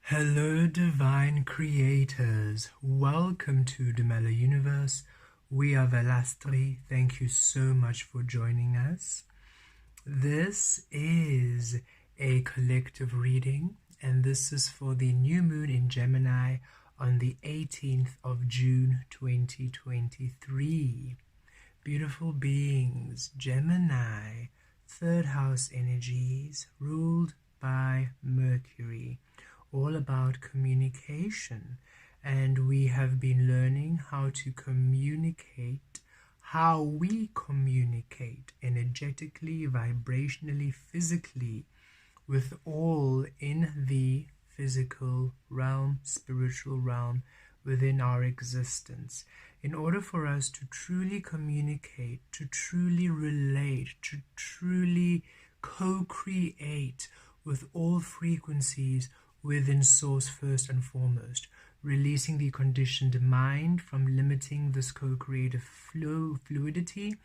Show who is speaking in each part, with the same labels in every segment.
Speaker 1: Hello, divine creators. Welcome to the Mela Universe. We are Velastri. Thank you so much for joining us. This is a collective reading, and this is for the new moon in Gemini on the 18th of June 2023. Beautiful beings, Gemini, third house energies, ruled by Mercury. All about communication, and we have been learning how to communicate, how we communicate energetically, vibrationally, physically with all in the physical realm, spiritual realm within our existence. In order for us to truly communicate, to truly relate, to truly co-create with all frequencies within source first and foremost, releasing the conditioned mind from limiting this co-creative fluidity,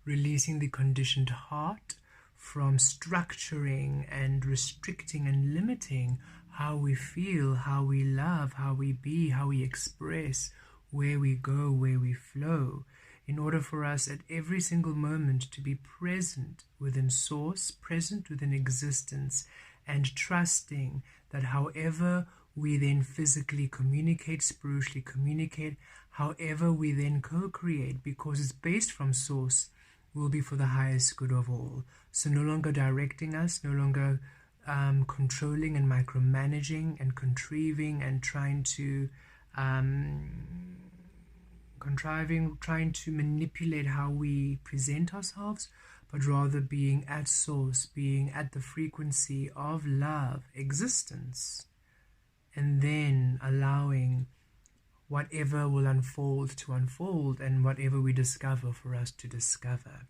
Speaker 1: releasing the conditioned heart from structuring and restricting and limiting how we feel, how we love, how we be, how we express, where we go, where we flow, in order for us at every single moment to be present within source, present within existence, and trusting that however we then physically communicate, spiritually communicate, however we then co-create, because it's based from source, will be for the highest good of all. So no longer directing us, no longer controlling and micromanaging and contriving and trying to manipulate how we present ourselves, but rather being at source, being at the frequency of love, existence, and then allowing whatever will unfold to unfold and whatever we discover for us to discover.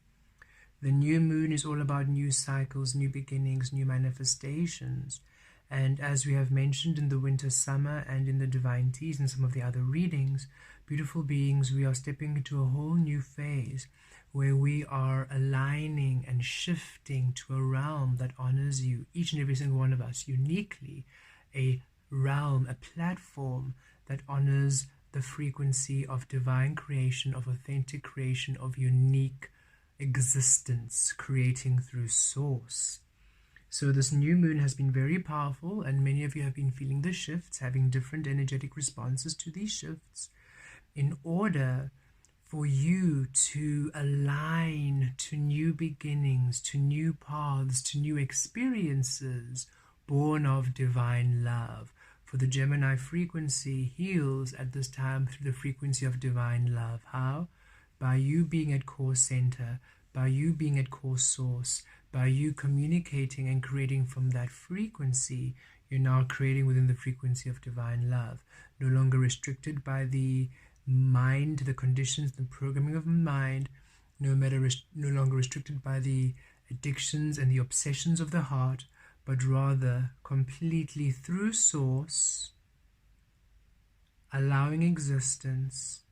Speaker 1: The new moon is all about new cycles, new beginnings, new manifestations. And as we have mentioned in the winter, summer, and in the divine teas and some of the other readings, beautiful beings, we are stepping into a whole new phase where we are aligning and shifting to a realm that honors you, each and every single one of us, uniquely, a realm, a platform that honors the frequency of divine creation, of authentic creation, of unique existence, creating through source. So this new moon has been very powerful, and many of you have been feeling the shifts, having different energetic responses to these shifts, in order for you to align to new beginnings, to new paths, to new experiences born of divine love. For the Gemini frequency heals at this time through the frequency of divine love. How? By you being at core center, by you being at core source, by you communicating and creating from that frequency, you're now creating within the frequency of divine love. No longer restricted by the mind, the conditions, the programming of the mind, no longer restricted by the addictions and the obsessions of the heart, but rather completely through source, allowing existence.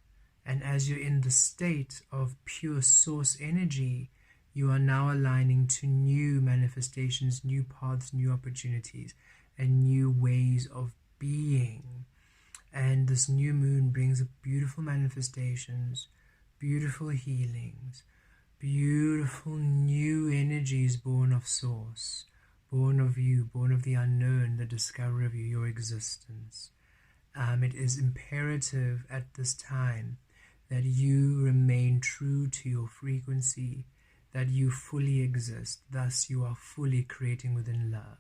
Speaker 1: And as you're in the state of pure source energy, you are now aligning to new manifestations, new paths, new opportunities, and new ways of being. And this new moon brings beautiful manifestations, beautiful healings, beautiful new energies born of source, born of you, born of the unknown, the discovery of you, your existence. It is imperative at this time that you remain true to your frequency, that you fully exist, thus you are fully creating within love.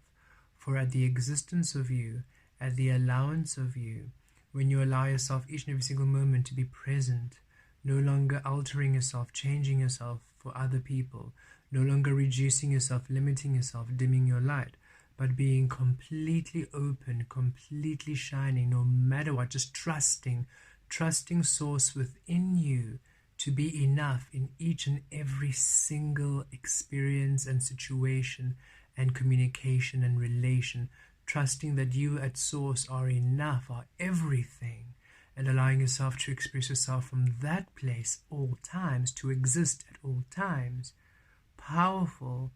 Speaker 1: For at the existence of you, at the allowance of you, when you allow yourself each and every single moment to be present, no longer altering yourself, changing yourself for other people, no longer reducing yourself, limiting yourself, dimming your light, but being completely open, completely shining, no matter what, just trusting source within you to be enough in each and every single experience and situation and communication and relation, trusting that you at source are enough, are everything, and allowing yourself to express yourself from that place all times, to exist at all times. Powerful.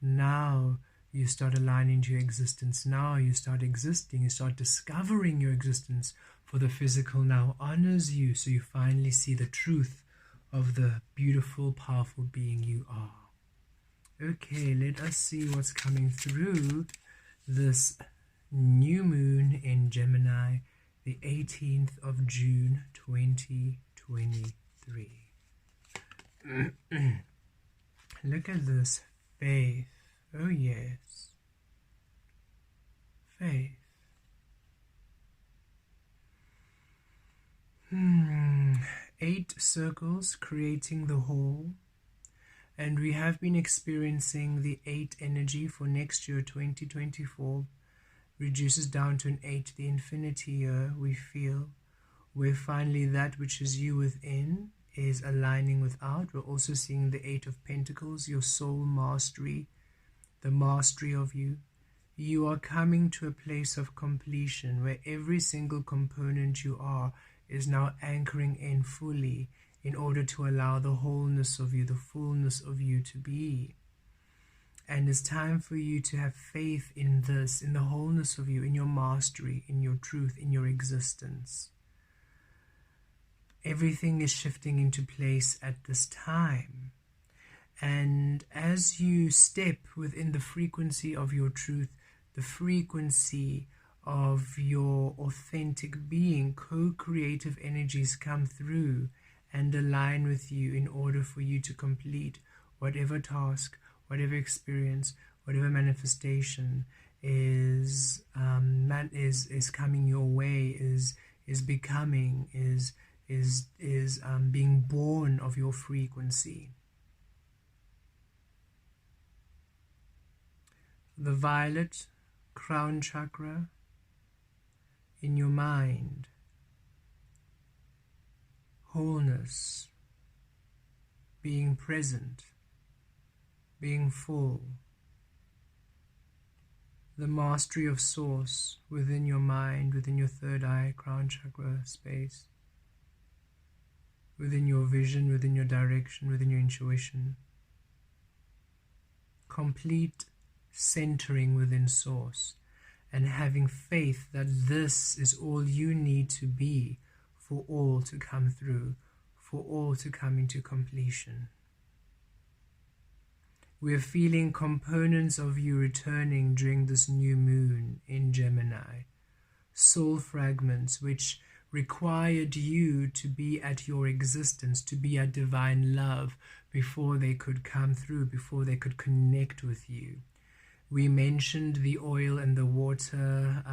Speaker 1: Now You start aligning to your existence now. You start existing. You start discovering your existence, for the physical now honors you. So you finally see the truth of the beautiful, powerful being you are. Okay, let us see what's coming through this new moon in Gemini, the 18th of June 2023. Look at this. Faith. Oh yes. Faith. 8 circles creating the whole. And we have been experiencing the 8 energy for next year, 2024. Reduces down to an 8, the infinity year, we feel, where finally that which is you within is aligning without. We're also seeing the 8 of Pentacles, your soul mastery, the mastery of you. You are coming to a place of completion where every single component you are is now anchoring in fully in order to allow the wholeness of you, the fullness of you to be. And it's time for you to have faith in this, in the wholeness of you, in your mastery, in your truth, in your existence. Everything is shifting into place at this time. And as you step within the frequency of your truth, the frequency of your authentic being, co-creative energies come through and align with you in order for you to complete whatever task, whatever experience, whatever manifestation is coming your way, is becoming, is being born of your frequency. The violet crown chakra in your mind, wholeness, being present, being full, the mastery of source within your mind, within your third eye, crown chakra space, within your vision, within your direction, within your intuition, complete centering within source, and having faith that this is all you need to be for all to come through, for all to come into completion. We are feeling components of you returning during this new moon in Gemini. Soul fragments which required you to be at your existence, to be at divine love before they could come through, before they could connect with you. We mentioned the oil and the water,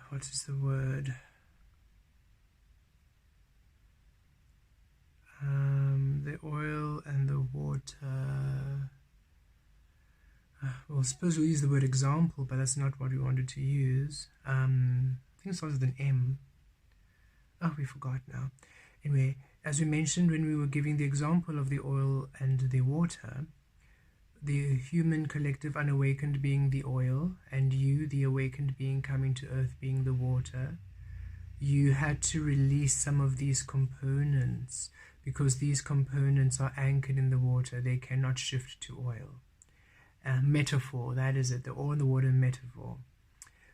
Speaker 1: what is the word? The oil and the water. Well, I suppose we'll use the word example, but that's not what we wanted to use. I think it starts with an M. Oh, we forgot now. Anyway, as we mentioned when we were giving the example of the oil and the water, the human collective unawakened being the oil, and you, the awakened being coming to earth, being the water, you had to release some of these components because these components are anchored in the water. They cannot shift to oil. Metaphor, that is it, the oil and the water metaphor.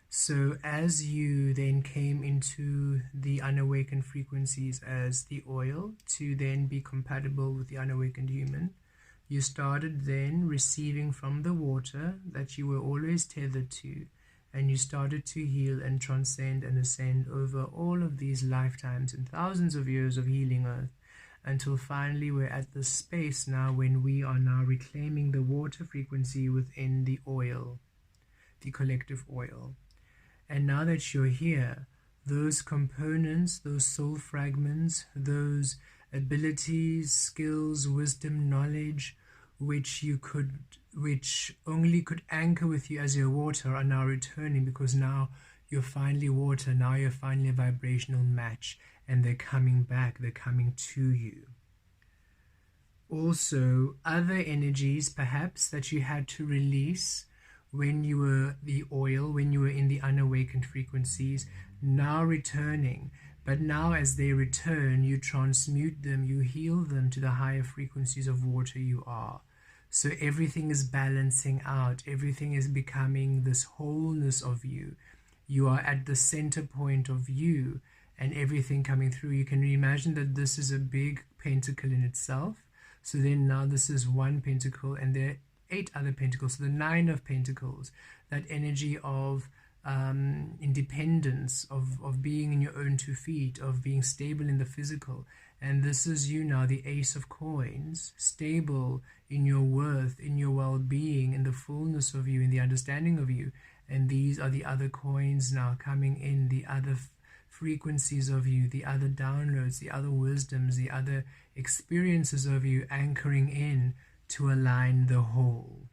Speaker 1: So as you then came into the unawakened frequencies as the oil to then be compatible with the unawakened human, you started then receiving from the water that you were always tethered to, and you started to heal and transcend and ascend over all of these lifetimes and thousands of years of healing earth, until finally we're at this space now when we are now reclaiming the water frequency within the oil, the collective oil. And now that you're here, those components, those soul fragments, those abilities, skills, wisdom, knowledge, which only could anchor with you as your water, are now returning, because now you're finally water, now you're finally a vibrational match, and they're coming back, they're coming to you. Also, other energies perhaps that you had to release when you were the oil, when you were in the unawakened frequencies, now returning, But now as they return, you transmute them, you heal them to the higher frequencies of water you are. So everything is balancing out, everything is becoming this wholeness of you. You are at the center point of you, and everything coming through. You can imagine that this is a big pentacle in itself. So then now this is one pentacle, and there are 8 other pentacles. So the 9 of pentacles, that energy of independence, of being in your own 2 feet, of being stable in the physical. And this is you now, the Ace of Coins, stable in your worth, in your well-being, in the fullness of you, in the understanding of you. And these are the other coins now coming in, the other frequencies of you, the other downloads, the other wisdoms, the other experiences of you anchoring in to align the whole.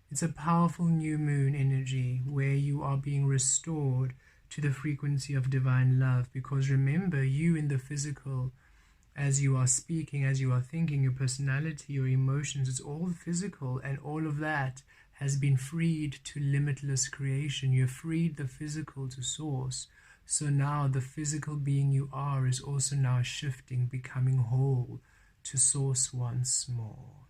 Speaker 1: It's a powerful new moon energy where you are being restored to the frequency of divine love, because remember, you in the physical, as you are speaking, as you are thinking, your personality, your emotions, it's all physical, and all of that has been freed to limitless creation. You've freed the physical to source. So now the physical being you are is also now shifting, becoming whole to source once more.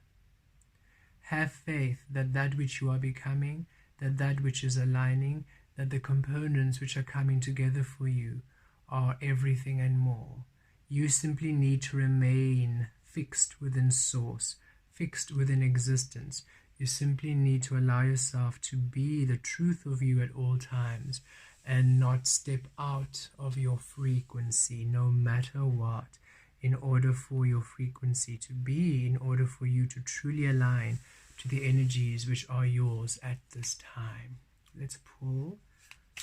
Speaker 1: Have faith that that which you are becoming, that which is aligning, that the components which are coming together for you are everything and more. You simply need to remain fixed within source, fixed within existence. You simply need to allow yourself to be the truth of you at all times and not step out of your frequency no matter what, in order for your frequency to be, in order for you to truly align to the energies which are yours at this time. Let's pull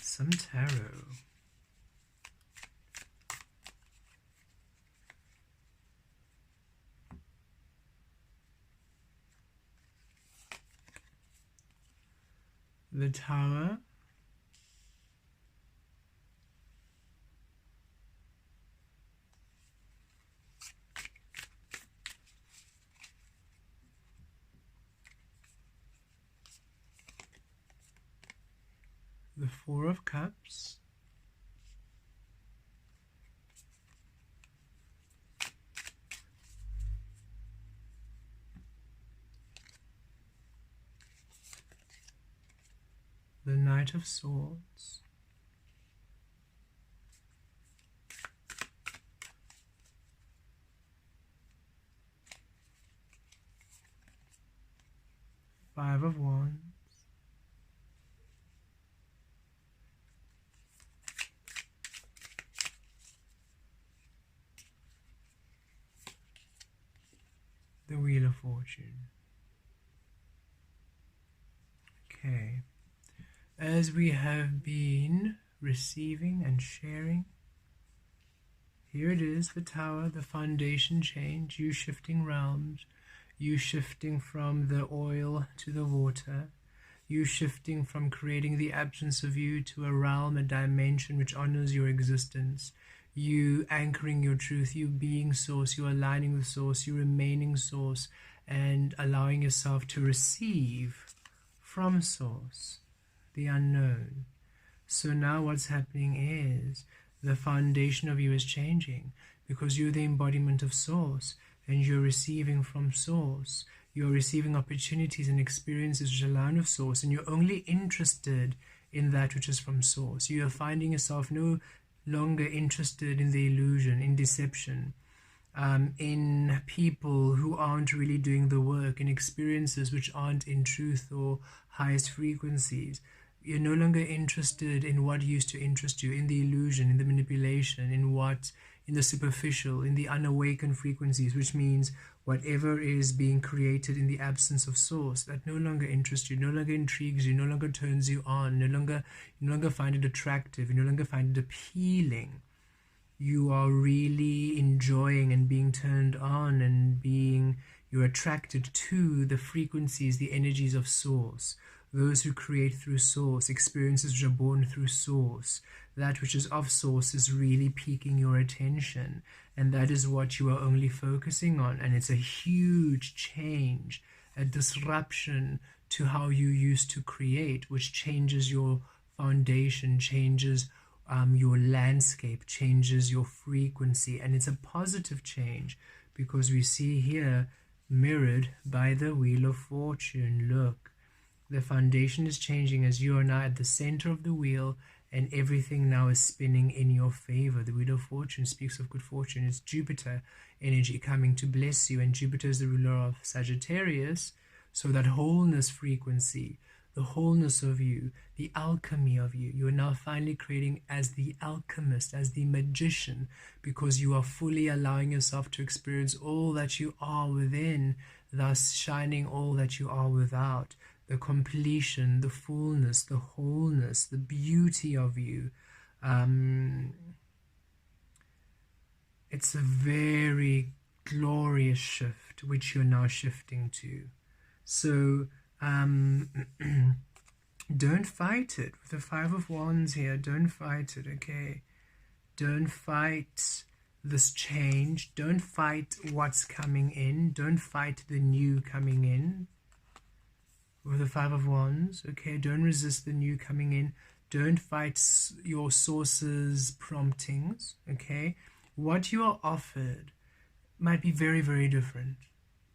Speaker 1: some tarot. The Tower, the Four of Cups, the Knight of Swords, Five of Wands, the Wheel of Fortune. Okay. As we have been receiving and sharing, here it is, the Tower, the foundation change, you shifting realms, you shifting from the oil to the water, you shifting from creating the absence of you to a realm, a dimension which honors your existence, you anchoring your truth, you being source, you aligning with source, you remaining source, and allowing yourself to receive from source, the unknown. So now what's happening is the foundation of you is changing, because you're the embodiment of source and you're receiving from source. You're receiving opportunities and experiences which align with source, and you're only interested in that which is from source. You are finding yourself no longer interested in the illusion, in deception, in people who aren't really doing the work, in experiences which aren't in truth or highest frequencies. You're no longer interested in what used to interest you, in the illusion, in the manipulation, in the superficial, in the unawakened frequencies, which means whatever is being created in the absence of source, that no longer interests you, no longer intrigues you, no longer turns you on, you no longer find it attractive, you no longer find it appealing. You are really enjoying and being turned on and you're attracted to the frequencies, the energies of source. Those who create through source, experiences which are born through source, that which is of source is really piquing your attention, and that is what you are only focusing on. And it's a huge change, a disruption to how you used to create, which changes your foundation, changes your landscape, changes your frequency, and it's a positive change because we see here mirrored by the Wheel of Fortune. Look, the foundation is changing as you are now at the center of the wheel, and everything now is spinning in your favor. The Wheel of Fortune speaks of good fortune. It's Jupiter energy coming to bless you, and Jupiter is the ruler of Sagittarius. So that wholeness frequency, the wholeness of you, the alchemy of you, you are now finally creating as the alchemist, as the magician, because you are fully allowing yourself to experience all that you are within, thus shining all that you are without. The completion, the fullness, the wholeness, the beauty of you. It's a very glorious shift which you're now shifting to. So don't fight it. With the Five of Wands here, don't fight it, okay? Don't fight this change. Don't fight what's coming in. Don't fight the new coming in. With the Five of Wands, okay? Don't resist the new coming in. Don't fight your source's promptings, okay? What you are offered might be very, very different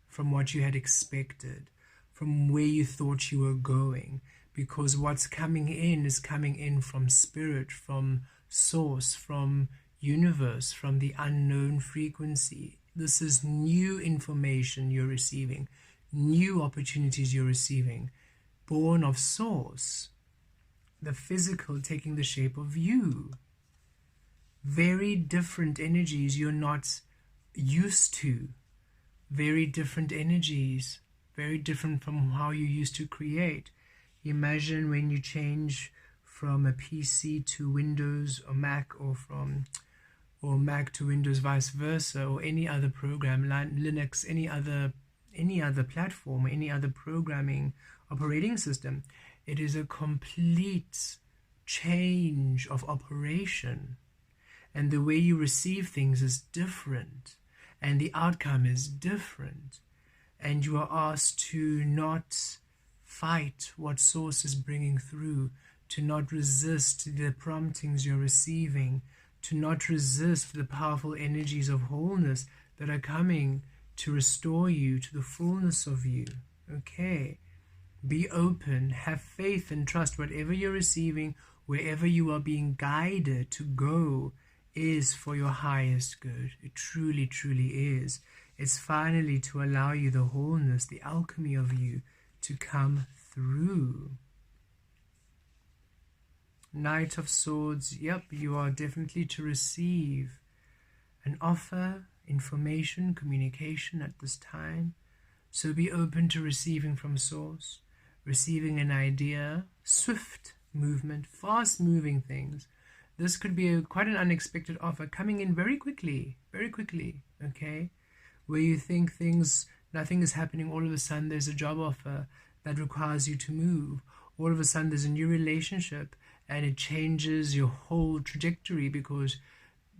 Speaker 1: from what you had expected, from where you thought you were going, because what's coming in is coming in from spirit, from source, from universe, from the unknown frequency. This is new information you're receiving, new opportunities you're receiving, born of source, the physical taking the shape of you. Very different energies you're not used to, very different energies, very different from how you used to create. Imagine when you change from a PC to Windows or Mac, or Mac to Windows, vice versa, or any other program, Linux, any other platform, any other programming operating system. It is a complete change of operation, and the way you receive things is different, and the outcome is different, and you are asked to not fight what source is bringing through, to not resist the promptings you're receiving, to not resist the powerful energies of wholeness that are coming to restore you to the fullness of you. Okay, be open, have faith and trust. Whatever you're receiving, wherever you are being guided to go, is for your highest good. It truly, truly is. It's finally to allow you the wholeness, the alchemy of you to come through. Knight of Swords, yep, you are definitely to receive an offer, information, communication at this time. So be open to receiving from source, receiving an idea, swift movement, fast moving things. This could be quite an unexpected offer coming in very quickly, okay? Where you think nothing is happening, all of a sudden there's a job offer that requires you to move. All of a sudden there's a new relationship, and it changes your whole trajectory, because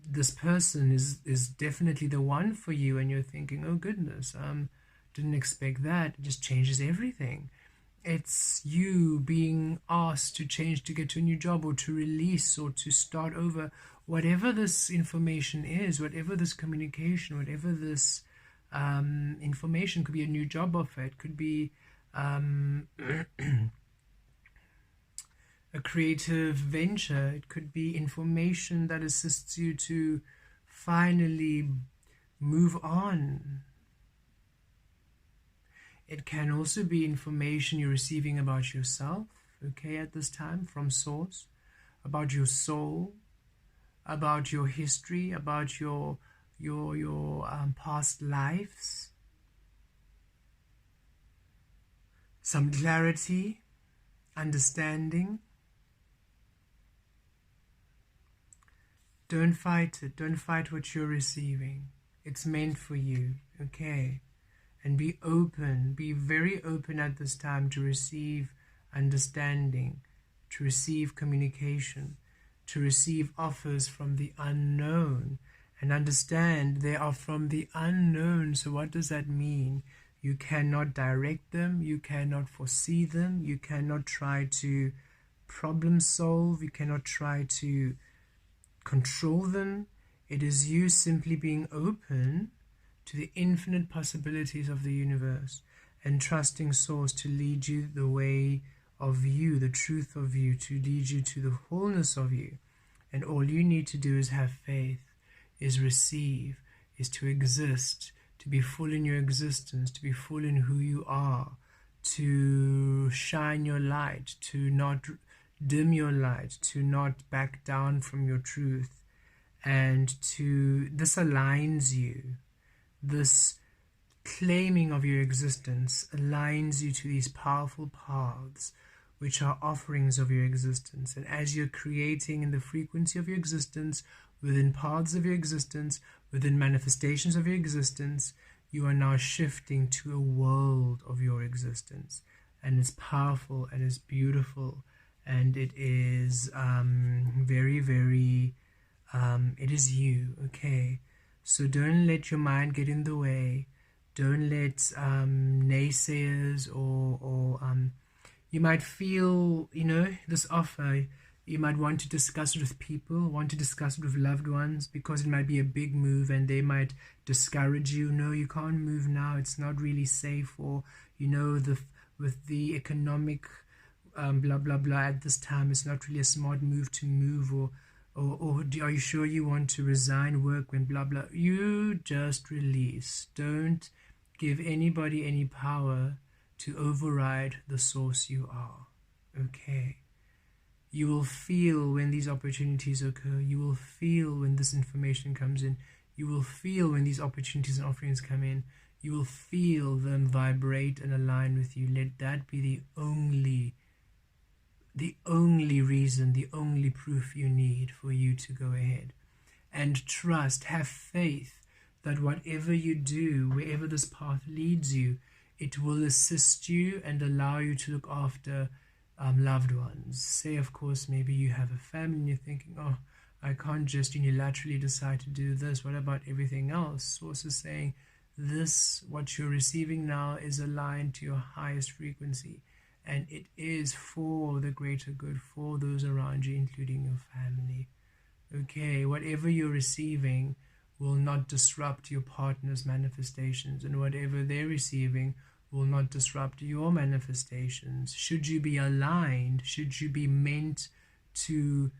Speaker 1: this person is definitely the one for you, and you're thinking, oh goodness, didn't expect that. It just changes everything. It's you being asked to change, to get to a new job, or to release, or to start over. Whatever this information is, whatever this communication, whatever this information, could be a new job offer, it could be a creative venture, it could be information that assists you to finally move on. It can also be information you're receiving about yourself, okay, at this time, from source, about your soul, about your history, about your past lives. Some clarity, understanding. Don't fight it. Don't fight what you're receiving. It's meant for you, okay? And be open, be very open at this time to receive understanding, to receive communication, to receive offers from the unknown. And understand they are from the unknown. So what does that mean? You cannot direct them, you cannot foresee them, you cannot try to problem solve, you cannot try to control them. It is you simply being open to the infinite possibilities of the universe and trusting Source to lead you the way of you, the truth of you, to lead you to the wholeness of you. And all you need to do is have faith, is receive, is to exist, to be full in your existence, to be full in who you are, to shine your light, to not dim your light, to not back down from your truth, and this aligns you. This claiming of your existence aligns you to these powerful paths, which are offerings of your existence. And as you're creating in the frequency of your existence, within paths of your existence, within manifestations of your existence, you are now shifting to a world of your existence. And it's powerful and it's beautiful. And it is very, very, it is you, okay? So don't let your mind get in the way. Don't let naysayers or you might feel, this offer, you might want to discuss it with people, want to discuss it with loved ones, because it might be a big move and they might discourage you. No, you can't move now. It's not really safe, or, with the economic blah, blah, blah at this time, it's not really a smart move to move, or are you sure you want to resign work when blah, blah. You just release. Don't give anybody any power to override the Source you are, okay? You will feel when these opportunities occur. You will feel when this information comes in. You will feel when these opportunities and offerings come in. You will feel them vibrate and align with you. Let that be the only reason, the only proof you need for you to go ahead. And trust, have faith that whatever you do, wherever this path leads you, it will assist you and allow you to look after loved ones. Say, of course, maybe you have a family and you're thinking, oh, I can't just unilaterally decide to do this. What about everything else? Source is saying, this, what you're receiving now, is aligned to your highest frequency. And it is for the greater good, for those around you, including your family. Okay, whatever you're receiving will not disrupt your partner's manifestations, and whatever they're receiving will not disrupt your manifestations. Should you be aligned, should you be meant to,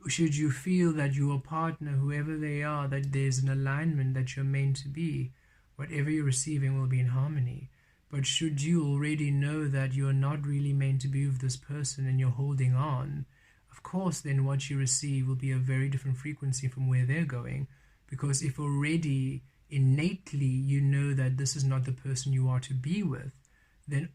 Speaker 1: should you feel that your partner, whoever they are, that there's an alignment that you're meant to be, whatever you're receiving will be in harmony. But should you already know that you're not really meant to be with this person and you're holding on, of course, then what you receive will be a very different frequency from where they're going. Because if already innately you know that this is not the person you are to be with, then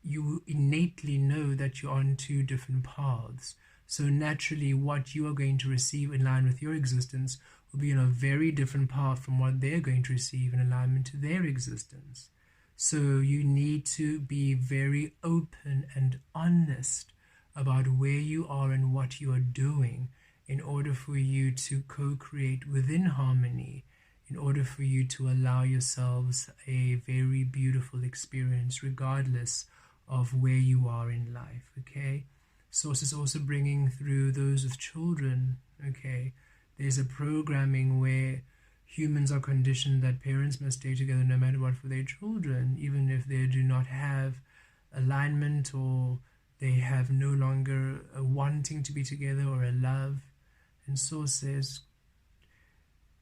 Speaker 1: you innately know that you're on two different paths. So naturally, what you are going to receive in line with your existence will be on a very different path from what they're going to receive in alignment to their existence. So you need to be very open and honest about where you are and what you are doing in order for you to co-create within harmony, in order for you to allow yourselves a very beautiful experience regardless of where you are in life, okay? Source is also bringing through those with children, okay? There's a programming where humans are conditioned that parents must stay together no matter what for their children, even if they do not have alignment or they have no longer a wanting to be together or a love. And Source says,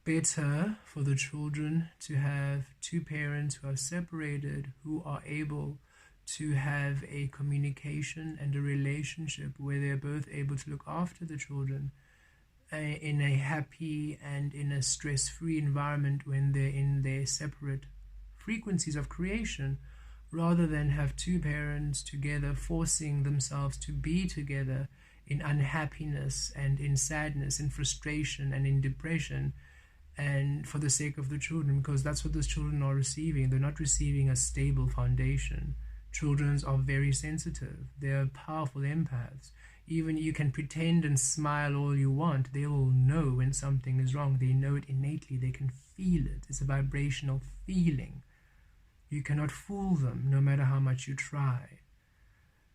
Speaker 1: better for the children to have two parents who are separated, who are able to have a communication and a relationship where they're both able to look after the children in a happy and in a stress-free environment when they're in their separate frequencies of creation, rather than have two parents together forcing themselves to be together in unhappiness and in sadness, in frustration and in depression, and for the sake of the children, because that's what those children are receiving. They're not receiving a stable foundation. Children are very sensitive. They're powerful empaths. Even you can pretend and smile all you want, they will know when something is wrong. They know it innately. They can feel it. It's a vibrational feeling. You cannot fool them, no matter how much you try.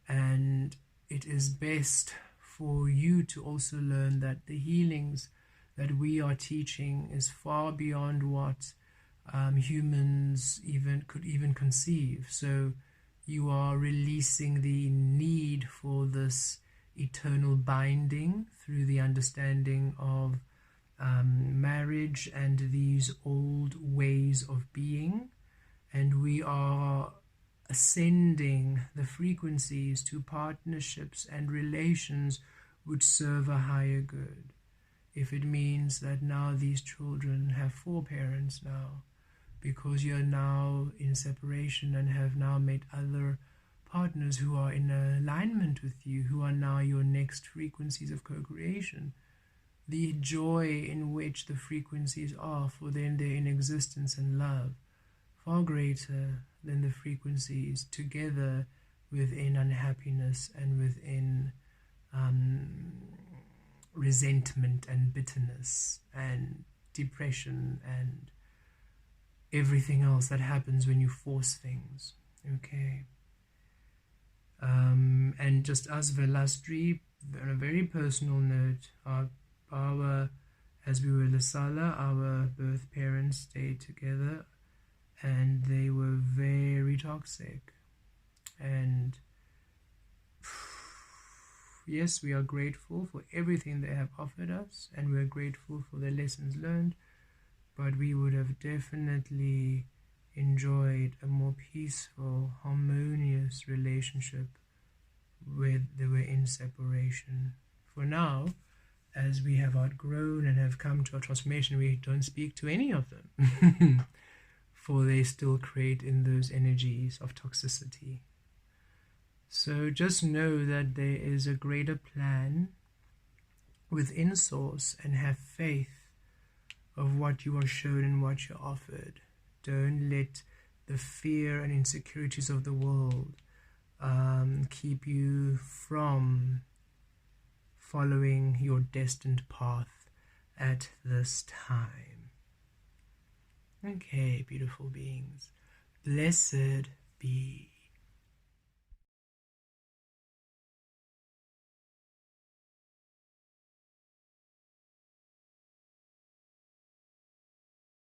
Speaker 1: And it is best for you to also learn that the healings that we are teaching is far beyond what humans could even conceive. So you are releasing the need for this eternal binding through the understanding of marriage and these old ways of being, and we are ascending the frequencies to partnerships and relations which serve a higher good. If it means that now these children have 4 parents now, because you're now in separation and have now met other partners who are in alignment with you, who are now your next frequencies of co-creation, the joy in which the frequencies are for them, they're in existence and love, far greater than the frequencies together within unhappiness and within resentment and bitterness and depression and everything else that happens when you force things. Okay. And just as Velastri, on a very personal note, our as we were Lasala, our birth parents stayed together and they were very toxic. And yes, we are grateful for everything they have offered us, and we're grateful for the lessons learned, but we would have definitely enjoyed a more peaceful, harmonious relationship where they were in separation. For now, as we have outgrown and have come to our transformation, we don't speak to any of them, for they still create in those energies of toxicity. So just know that there is a greater plan within Source, and have faith of what you are shown and what you're offered. Don't let the fear and insecurities of the world keep you from following your destined path at this time. Okay, beautiful beings. Blessed be.